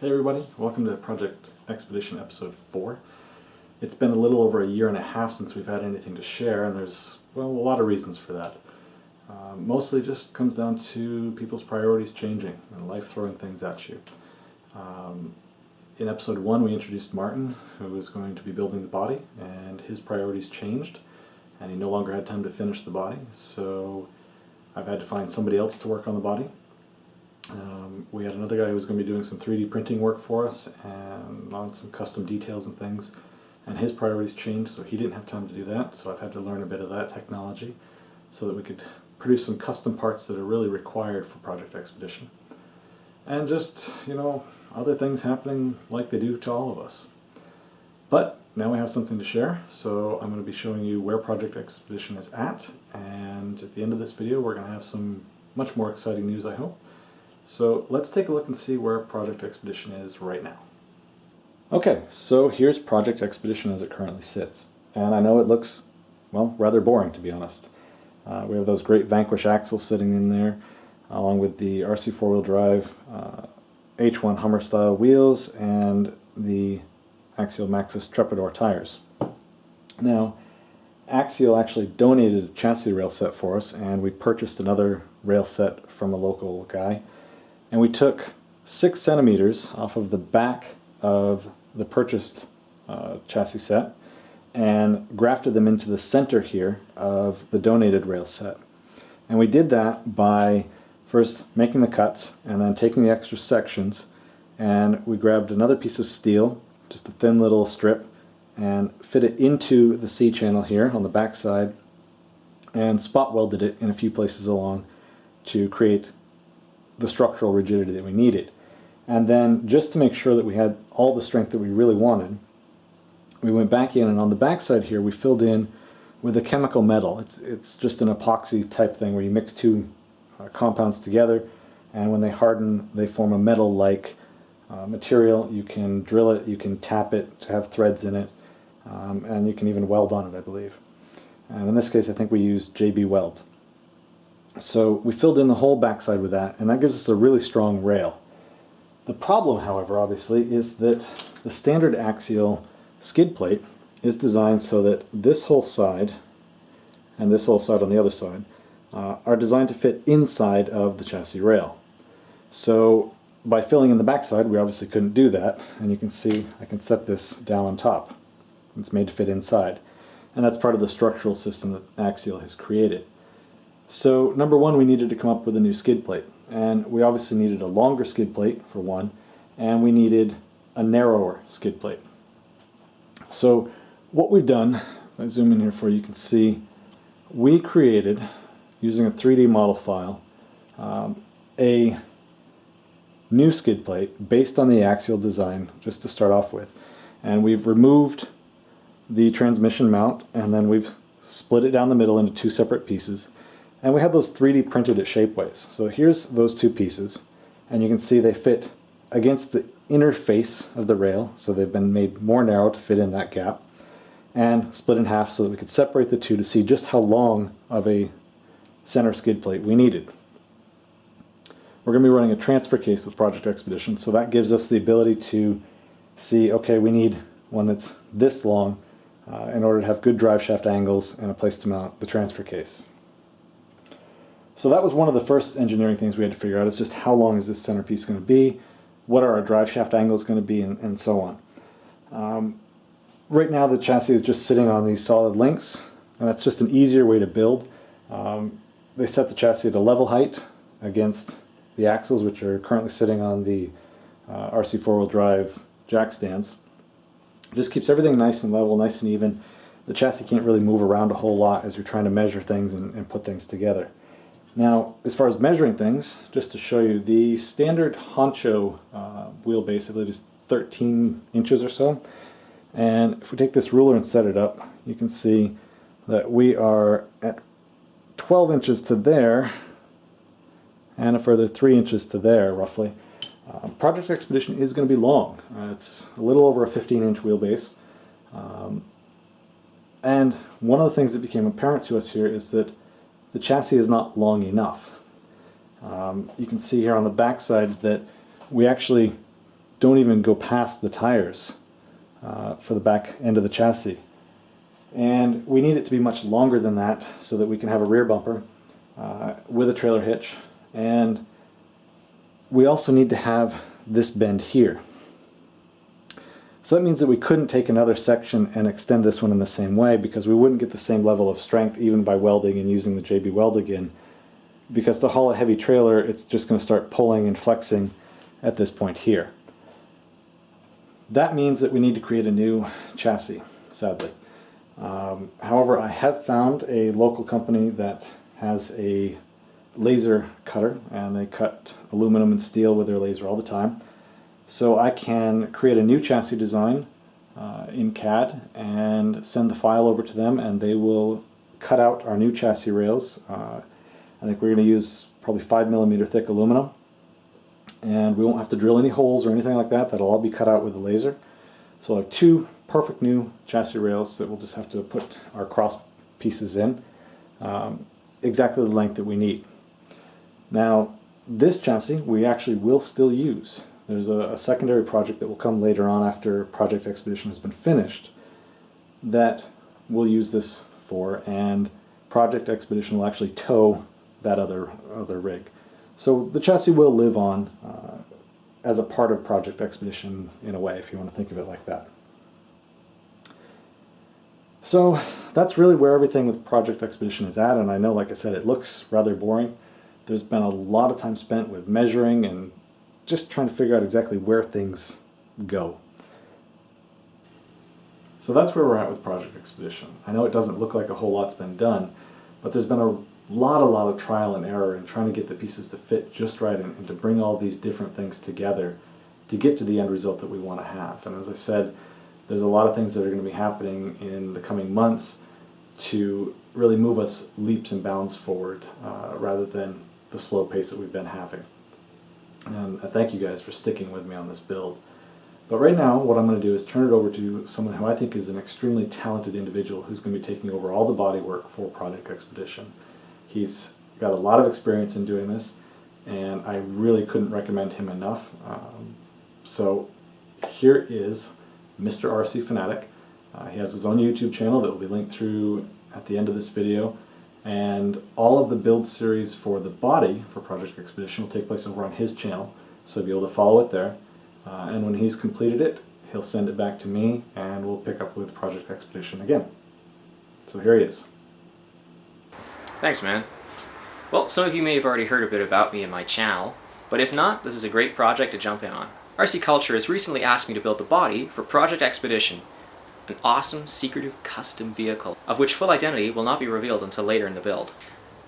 Hey everybody, welcome to Project Expedition episode 4. It's been a little over a year and a half since we've had anything to share, and there's, well, a lot of reasons for that. Mostly just comes down to people's priorities changing and life throwing things at you. In episode 1 we introduced Martin, who was going to be building the body, and his priorities changed, and he no longer had time to finish the body, so I've had to find somebody else to work on the body. We had another guy who was going to be doing some 3D printing work for us and on some custom details and things, and his priorities changed, so he didn't have time to do that, so I've had to learn a bit of that technology so that we could produce some custom parts that are really required for Project Expedition. And just, other things happening like they do to all of us. But now we have something to share, so I'm going to be showing you where Project Expedition is at, and at the end of this video we're going to have some much more exciting news, I hope. So let's take a look and see where Project Expedition is right now. Okay, so here's Project Expedition as it currently sits. And I know it looks, well, rather boring, to be honest. We have those great Vanquish axles sitting in there, along with the RC four-wheel drive H1 Hummer style wheels and the Axial Maxxis Trepador tires. Now, Axial actually donated a chassis rail set for us, and we purchased another rail set from a local guy. And we took 6 centimeters off of the back of the purchased chassis set and grafted them into the center here of the donated rail set. And we did that by first making the cuts and then taking the extra sections, and we grabbed another piece of steel, just a thin little strip, and fit it into the C-channel here on the back side and spot welded it in a few places along to create the structural rigidity that we needed. And then, just to make sure that we had all the strength that we really wanted, we went back in, and on the back side here we filled in with a chemical metal. It's just an epoxy type thing where you mix two compounds together, and when they harden they form a metal-like material. You can drill it, you can tap it to have threads in it, and you can even weld on it, I believe. And in this case I think we used JB Weld. So we filled in the whole backside with that, and that gives us a really strong rail. The problem, however, obviously, is that the standard Axial skid plate is designed so that this whole side and this whole side on the other side are designed to fit inside of the chassis rail. So by filling in the backside we obviously couldn't do that, and you can see I can set this down on top. It's made to fit inside, and that's part of the structural system that Axial has created. So number one, we needed to come up with a new skid plate, and we obviously needed a longer skid plate for one, and we needed a narrower skid plate. So what we've done, if I zoom in here for you, you can see we created, using a 3D model file, a new skid plate based on the Axial design, just to start off with. And we've removed the transmission mount, and then we've split it down the middle into 2 separate pieces. And we have those 3D printed at Shapeways. So here's those 2 pieces, and you can see they fit against the inner face of the rail, so they've been made more narrow to fit in that gap, and split in half so that we could separate the two to see just how long of a center skid plate we needed. We're going to be running a transfer case with Project Expedition, so that gives us the ability to see, okay, we need one that's this long in order to have good drive shaft angles and a place to mount the transfer case. So that was one of the first engineering things we had to figure out, is just how long is this centerpiece going to be, what are our drive shaft angles going to be, and so on. Right now the chassis is just sitting on these solid links, and that's just an easier way to build. They set the chassis at a level height against the axles, which are currently sitting on the RC four-wheel drive jack stands. It just keeps everything nice and level, nice and even. The chassis can't really move around a whole lot as you're trying to measure things and put things together. Now, as far as measuring things, just to show you, the standard honcho wheelbase, I believe, is 13 inches or so. And if we take this ruler and set it up, you can see that we are at 12 inches to there, and a further 3 inches to there, roughly. Project Expedition is going to be long. It's a little over a 15-inch wheelbase. And one of the things that became apparent to us here is that the chassis is not long enough. You can see here on the back side that we actually don't even go past the tires for the back end of the chassis. And we need it to be much longer than that so that we can have a rear bumper with a trailer hitch. And we also need to have this bend here. So that means that we couldn't take another section and extend this one in the same way, because we wouldn't get the same level of strength even by welding and using the JB Weld again. Because to haul a heavy trailer, it's just going to start pulling and flexing at this point here. That means that we need to create a new chassis, sadly. However, I have found a local company that has a laser cutter, and they cut aluminum and steel with their laser all the time. So I can create a new chassis design in CAD and send the file over to them, and they will cut out our new chassis rails. I think we're going to use probably 5mm thick aluminum, and we won't have to drill any holes or anything like that. That'll all be cut out with a laser. So I'll have two perfect new chassis rails that we'll just have to put our cross pieces in, exactly the length that we need. Now, this chassis we actually will still use. There's a secondary project that will come later on after Project Expedition has been finished that we'll use this for, and Project Expedition will actually tow that other rig. So the chassis will live on as a part of Project Expedition in a way, if you want to think of it like that. So that's really where everything with Project Expedition is at, and I know, like I said, it looks rather boring. There's been a lot of time spent with measuring and just trying to figure out exactly where things go. So that's where we're at with Project Expedition. I know it doesn't look like a whole lot's been done, but there's been a lot of trial and error in trying to get the pieces to fit just right and to bring all these different things together to get to the end result that we want to have. And as I said, there's a lot of things that are going to be happening in the coming months to really move us leaps and bounds forward rather than the slow pace that we've been having. And I thank you guys for sticking with me on this build. But right now, what I'm going to do is turn it over to someone who I think is an extremely talented individual who's going to be taking over all the body work for Project Expedition. He's got a lot of experience in doing this, and I really couldn't recommend him enough. So here is Mr. RC Fanatic. He has his own YouTube channel that will be linked through at the end of this video. And all of the build series for the body for Project Expedition will take place over on his channel, so you'll be able to follow it there. And when he's completed it, he'll send it back to me, and we'll pick up with Project Expedition again. So here he is. Thanks, man. Well, some of you may have already heard a bit about me and my channel, but if not, this is a great project to jump in on. RC Culture has recently asked me to build the body for Project Expedition, an awesome, secretive, custom vehicle, of which full identity will not be revealed until later in the build.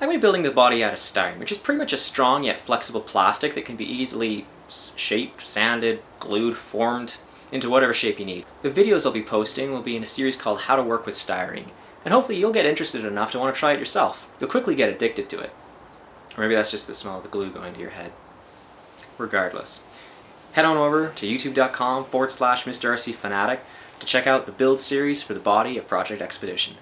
I'm going to be building the body out of styrene, which is pretty much a strong yet flexible plastic that can be easily shaped, sanded, glued, formed into whatever shape you need. The videos I'll be posting will be in a series called How to Work with Styrene, and hopefully you'll get interested enough to want to try it yourself. You'll quickly get addicted to it. Or maybe that's just the smell of the glue going to your head. Regardless, head on over to youtube.com/MrRCFanatic to check out the build series for the body of Project Expedition.